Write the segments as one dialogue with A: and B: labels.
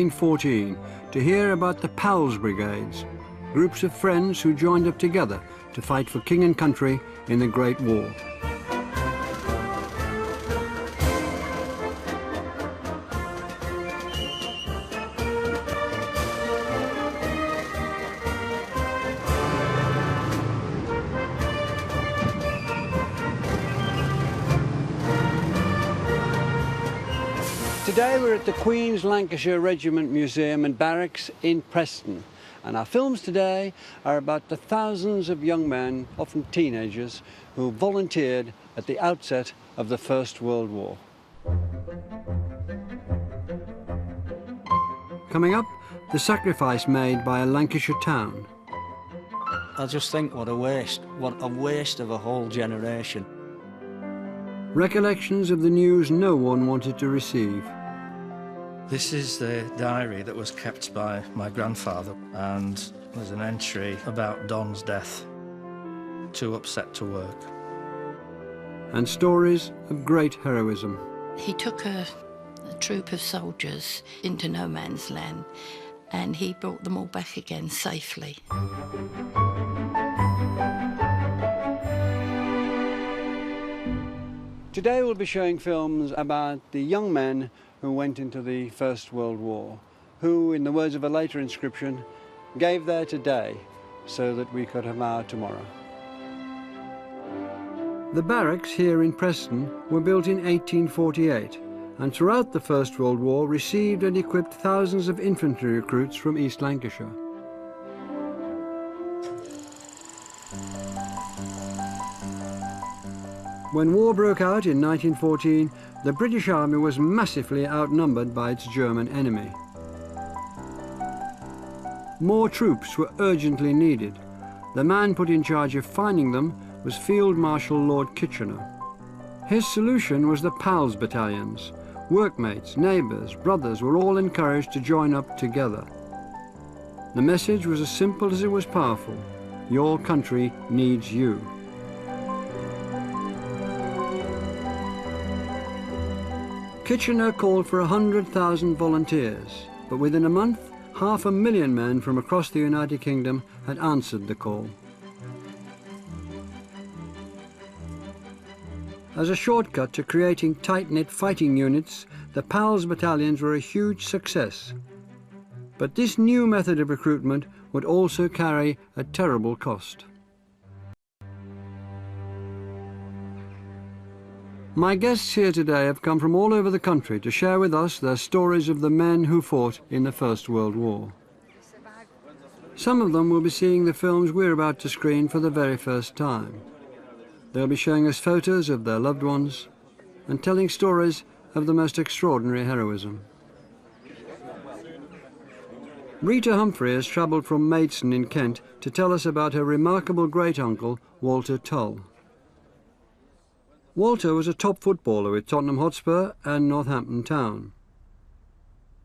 A: 1914 to hear about the Pals brigades, groups of friends who joined up together to fight for king and country in the Great War. Today we're at the East Lancashire Regiment Museum and Barracks in Preston, and our films today are about the thousands of young men, often teenagers, who volunteered at the outset of the First World War. Coming up, the sacrifice made by a Lancashire town.
B: I just think what a waste of a whole generation.
A: Recollections of the news no one wanted to receive.
C: This is the diary that was kept by my grandfather, and there's an entry about Don's death. Too upset to work.
A: And stories of great heroism.
D: He took a troop of soldiers into no man's land, and he brought them all back again safely.
A: Today we'll be showing films about the young men who went into the First World War, who, in the words of a later inscription, gave their today so that we could have our tomorrow. The barracks here in Preston were built in 1848, and throughout the First World War received and equipped thousands of infantry recruits from East Lancashire. When war broke out in 1914, the British Army was massively outnumbered by its German enemy. More troops were urgently needed. The man put in charge of finding them was Field Marshal Lord Kitchener. His solution was the Pals battalions. Workmates, neighbours, brothers were all encouraged to join up together. The message was as simple as it was powerful. Your country needs you. Kitchener called for 100,000 volunteers, but within a month, 500,000 men from across the United Kingdom had answered the call. As a shortcut to creating tight-knit fighting units, the Pals battalions were a huge success. But this new method of recruitment would also carry a terrible cost. My guests here today have come from all over the country to share with us their stories of the men who fought in the First World War. Some of them will be seeing the films we're about to screen for the very first time. They'll be showing us photos of their loved ones and telling stories of the most extraordinary heroism. Rita Humphrey has travelled from Maidstone in Kent to tell us about her remarkable great-uncle, Walter Tull. Walter was a top footballer with Tottenham Hotspur and Northampton Town.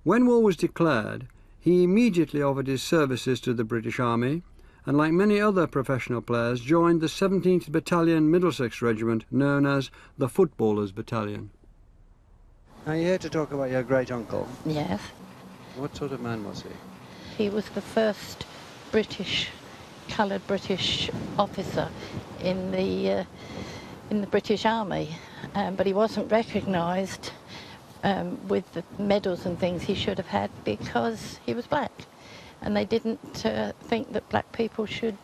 A: When war was declared, he immediately offered his services to the British Army, and like many other professional players, joined the 17th Battalion Middlesex Regiment, known as the Footballers' Battalion. Now you're here to talk about your great-uncle.
D: Yes.
A: What sort of man was he?
D: He was the first coloured British officer in the British Army, but he wasn't recognised with the medals and things he should have had because he was black, and they didn't think that black people should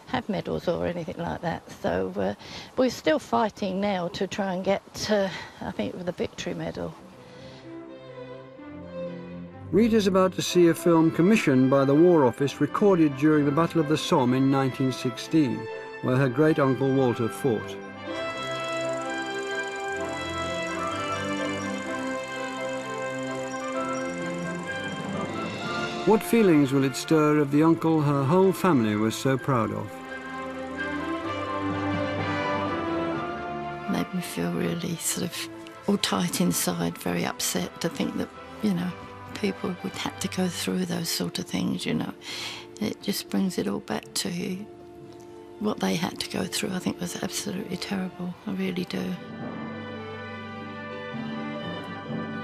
D: have medals or anything like that. So we're still fighting now to try and get, I think, the Victory Medal.
A: Rita's about to see a film commissioned by the War Office recorded during the Battle of the Somme in 1916, where her great-uncle Walter fought. What feelings will it stir of the uncle her whole family was so proud of?
D: Made me feel really sort of all tight inside, very upset to think that, you know, people would have to go through those sort of things, you know. It just brings it all back to what they had to go through. I think was absolutely terrible. I really do.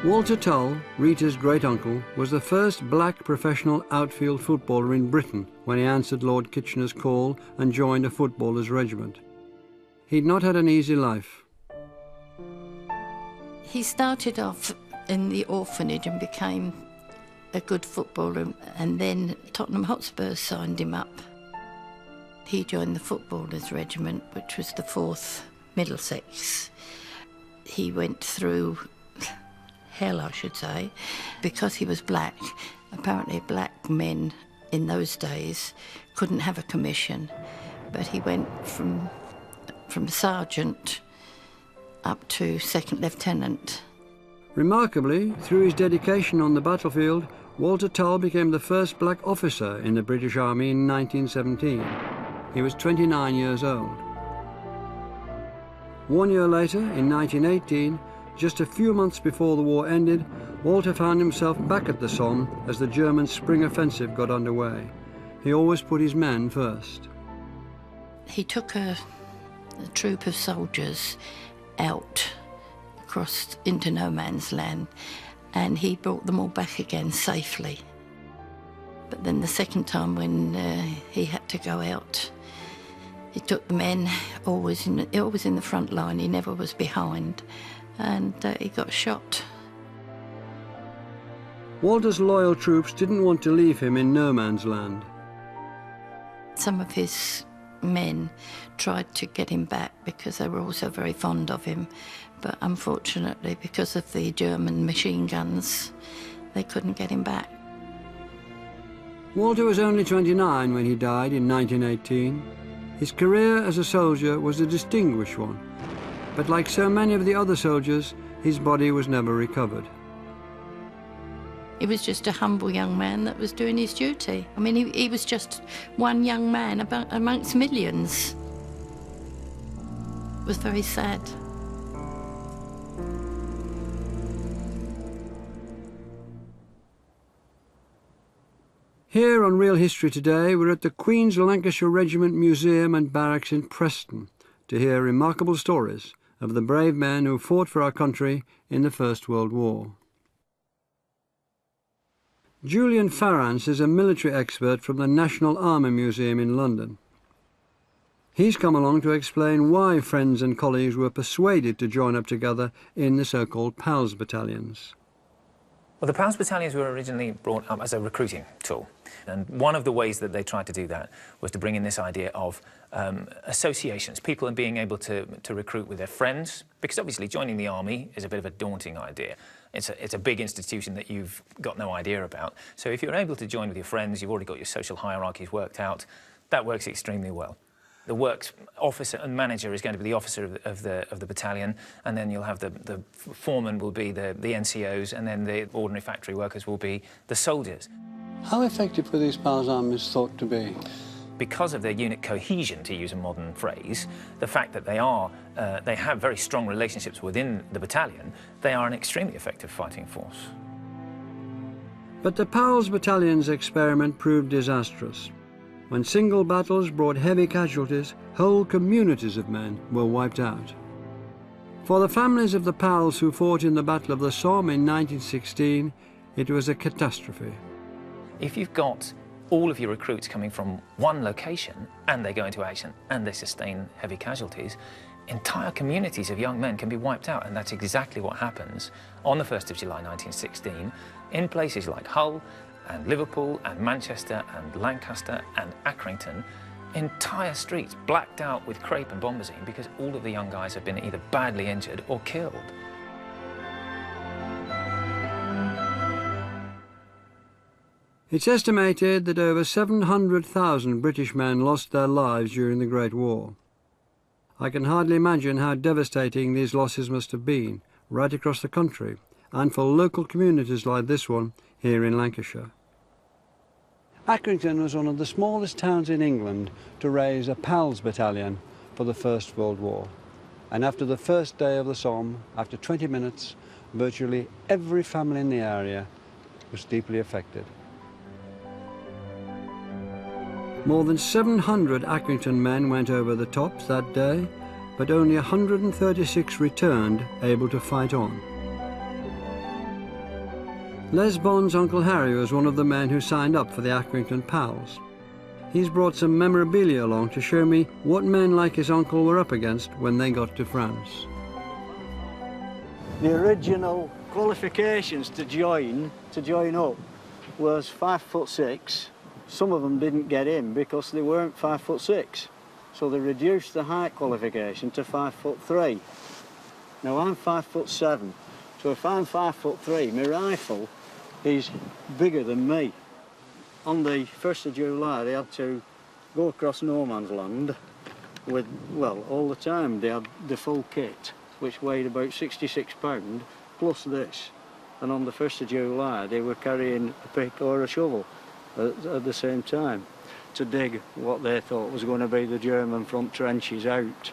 A: Walter Tull, Rita's great-uncle, was the first black professional outfield footballer in Britain when he answered Lord Kitchener's call and joined a footballer's regiment. He'd not had an easy life.
D: He started off in the orphanage and became a good footballer, and then Tottenham Hotspurs signed him up. He joined the footballers' regiment, which was the 4th Middlesex. He went through hell, I should say, because he was black. Apparently black men in those days couldn't have a commission, but he went from sergeant up to 2nd lieutenant.
A: Remarkably, through his dedication on the battlefield, Walter Tull became the first black officer in the British Army in 1917. He was 29 years old. 1 year later, in 1918, just a few months before the war ended, Walter found himself back at the Somme as the German spring offensive got underway. He always put his men first.
D: He took a troop of soldiers out across into no man's land, and he brought them all back again safely. But then the second time when he had to go out, he took the men always in the front line. He never was behind, and he got shot.
A: Walter's loyal troops didn't want to leave him in no man's land.
D: Some of his men tried to get him back because they were also very fond of him, but unfortunately, because of the German machine guns, they couldn't get him back.
A: Walter was only 29 when he died in 1918. His career as a soldier was a distinguished one, but like so many of the other soldiers, his body was never recovered.
D: He was just a humble young man that was doing his duty. I mean, he was just one young man amongst millions. It was very sad.
A: Here on Real History Today, we're at the East Lancashire Regiment Museum and Barracks in Preston to hear remarkable stories of the brave men who fought for our country in the First World War. Julian Farrance is a military expert from the National Army Museum in London. He's come along to explain why friends and colleagues were persuaded to join up together in the so-called Pals battalions.
E: Well, the Pals battalions were originally brought up as a recruiting tool. And one of the ways that they tried to do that was to bring in this idea of associations, people being able to recruit with their friends, because obviously joining the army is a bit of a daunting idea. It's a big institution that you've got no idea about. So if you're able to join with your friends, you've already got your social hierarchies worked out, that works extremely well. The works officer and manager is going to be the officer of the battalion, and then you'll have the foreman will be the NCOs, and then the ordinary factory workers will be the soldiers.
A: How effective were these Pals armies thought to be?
E: Because of their unit cohesion, to use a modern phrase, the fact that they have very strong relationships within the battalion, they are an extremely effective fighting force.
A: But the Pals battalion's experiment proved disastrous. When single battles brought heavy casualties, whole communities of men were wiped out. For the families of the Pals who fought in the Battle of the Somme in 1916, it was a catastrophe.
E: If you've got all of your recruits coming from one location and they go into action and they sustain heavy casualties, entire communities of young men can be wiped out, and that's exactly what happens on the 1st of July 1916 in places like Hull and Liverpool and Manchester and Lancaster and Accrington. Entire streets blacked out with crepe and bombazine because all of the young guys have been either badly injured or killed.
A: It's estimated that over 700,000 British men lost their lives during the Great War. I can hardly imagine how devastating these losses must have been, right across the country, and for local communities like this one here in Lancashire. Accrington was one of the smallest towns in England to raise a Pals battalion for the First World War. And after the first day of the Somme, after 20 minutes, virtually every family in the area was deeply affected. More than 700 Accrington men went over the tops that day, but only 136 returned able to fight on. Les Bond's Uncle Harry was one of the men who signed up for the Accrington Pals. He's brought some memorabilia along to show me what men like his uncle were up against when they got to France.
F: The original qualifications to join up was 5'6". Some of them didn't get in because they weren't 5'6". So they reduced the height qualification to 5'3". Now I'm 5'7", so if I'm 5'3", my rifle is bigger than me. On the 1st of July they had to go across no man's land with, well, all the time they had the full kit, which weighed about 66 pounds, plus this. And on the 1st of July they were carrying a pick or a shovel at the same time to dig what they thought was going to be the German front trenches out,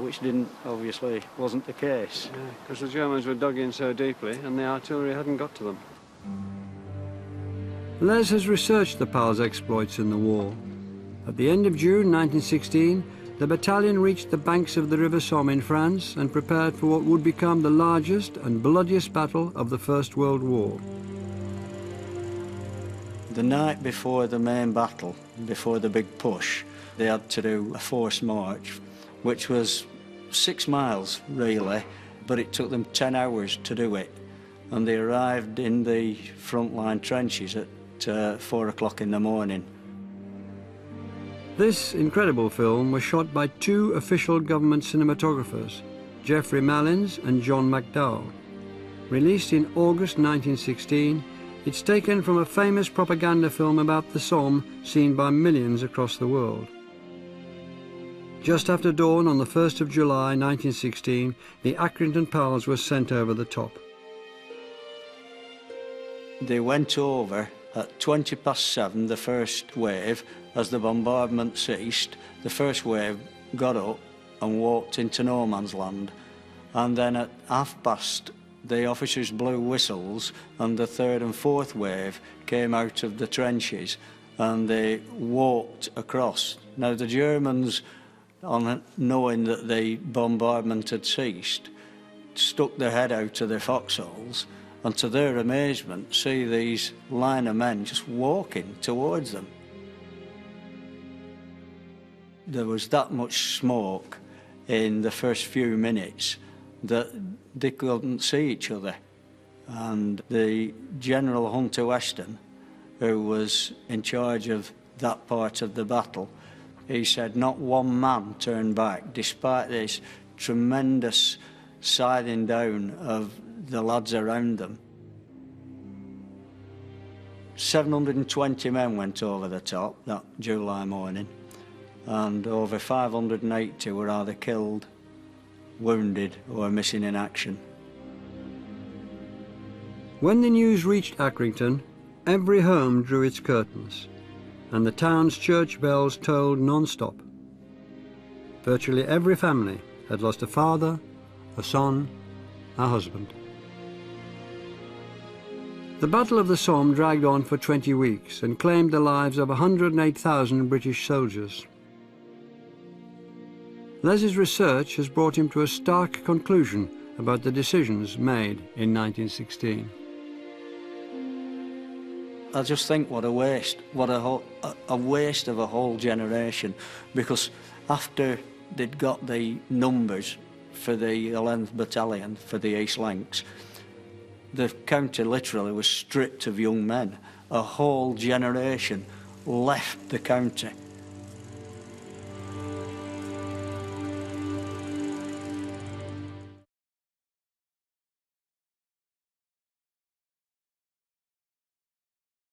F: which obviously wasn't the case.
A: Because the Germans were dug in so deeply and the artillery hadn't got to them. Les has researched the Pals' exploits in the war. At the end of June 1916, the battalion reached the banks of the River Somme in France and prepared for what would become the largest and bloodiest battle of the First World War.
F: The night before the main battle, before the big push, they had to do a forced march, which was 6 miles, really, but it took them 10 hours to do it. And they arrived in the frontline trenches at 4 o'clock in the morning.
A: This incredible film was shot by 2 official government cinematographers, Geoffrey Malins and John McDowell. Released in August 1916, it's taken from a famous propaganda film about the Somme seen by millions across the world. Just after dawn on the 1st of July 1916, the Accrington Pals were sent over the top.
F: They went over at 7:20, the first wave. As the bombardment ceased, the first wave got up and walked into no man's land. And then at past, the officers blew whistles and the 3rd and 4th wave came out of the trenches and they walked across. Now the Germans, on knowing that the bombardment had ceased, stuck their head out of their foxholes and to their amazement see these line of men just walking towards them. There was that much smoke in the first few minutes that they couldn't see each other. And the General Hunter Weston, who was in charge of that part of the battle, he said not one man turned back, despite this tremendous scything down of the lads around them. 720 men went over the top that July morning, and over 580 were either killed, wounded or missing in action.
A: When the news reached Accrington, every home drew its curtains, and the town's church bells tolled non-stop. Virtually every family had lost a father, a son, a husband. The Battle of the Somme dragged on for 20 weeks and claimed the lives of 108,000 British soldiers. Les's research has brought him to a stark conclusion about the decisions made in 1916.
F: I just think what a waste, what a waste of a whole generation, because after they'd got the numbers for the 11th Battalion, for the East Lancs, the county literally was stripped of young men. A whole generation left the county.